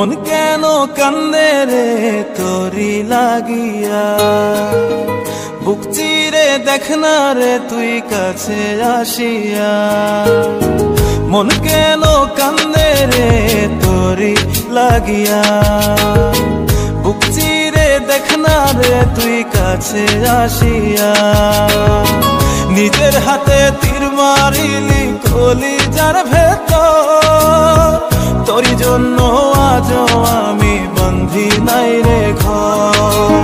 মন কেন কান্দে রে তোরি লাগিয়া, বুক চিরে দেখ না রে তুই কাছে আসিয়া। মন কেন কান্দে রে তোরি লাগিয়া, বুক চিরে দেখ না রে তুই কাছে আসিয়া। নিজের হাতে তীর মারিলি কলিজার ভেতর, তোরি জন্য আজও আমি বন্ধি নাই রে ঘর,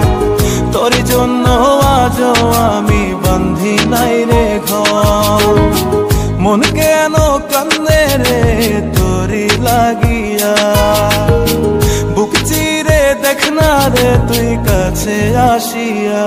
তোরি জন্য আজও আমি বন্ধি নাই রে ঘর। মন কেন কান্দে রে তোরি লাগিয়া, বুক চিরে দেখ না রে তুই কাছে আসিয়া।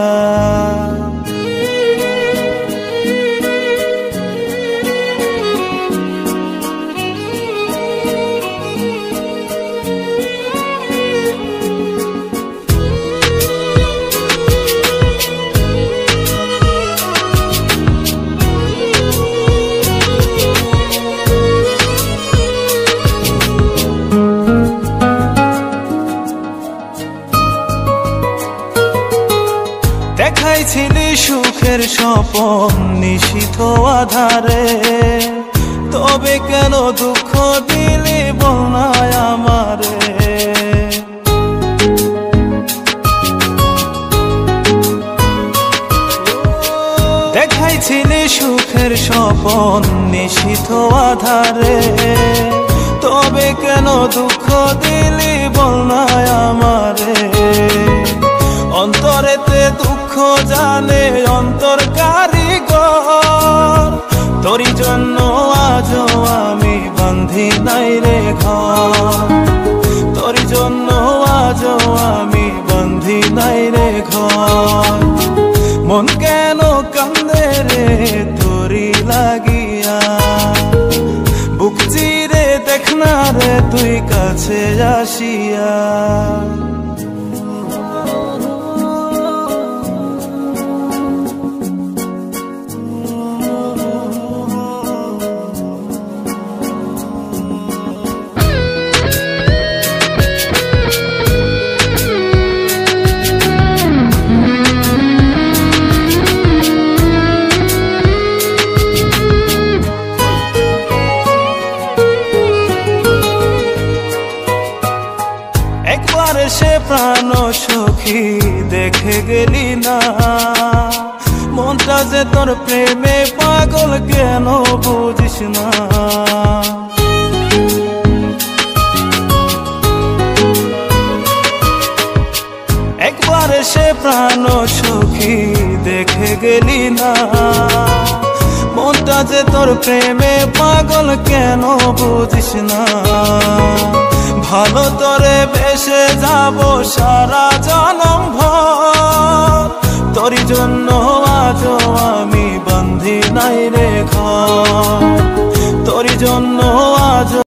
দেখাইছিলি সুখের স্বপন নিশীথ আধারে, তবে কেন দুঃখ দিলি বল না আমারে। দেখাইছিলি সুখের স্বপন নিশীথ আধারে, তবে কেন দুঃখ দিলি বল না আমারে। অন্তরেতে দুঃখ জানে অন্তর কারিগর, তোরি জন্য আজও আমি বান্ধি নাই রে ঘর, তোরি জন্য আজও আমি বান্ধি নাই রে ঘর। মন কেন কান্দে রে তোরি লাগিয়া, বুক চিরে দেখ না রে তুই কাছে আসিয়া। একবার সে প্রাণ সখী দেখে গেলি না, মনটা যে তোর প্রেমে পাগল কেন বুঝিস না। একবার সে প্রাণ সখী দেখে গেলি না, মনটা যে তোর প্রেমে পাগল কেন বুঝিস না। ভালো তোরে বেসে যাব সারা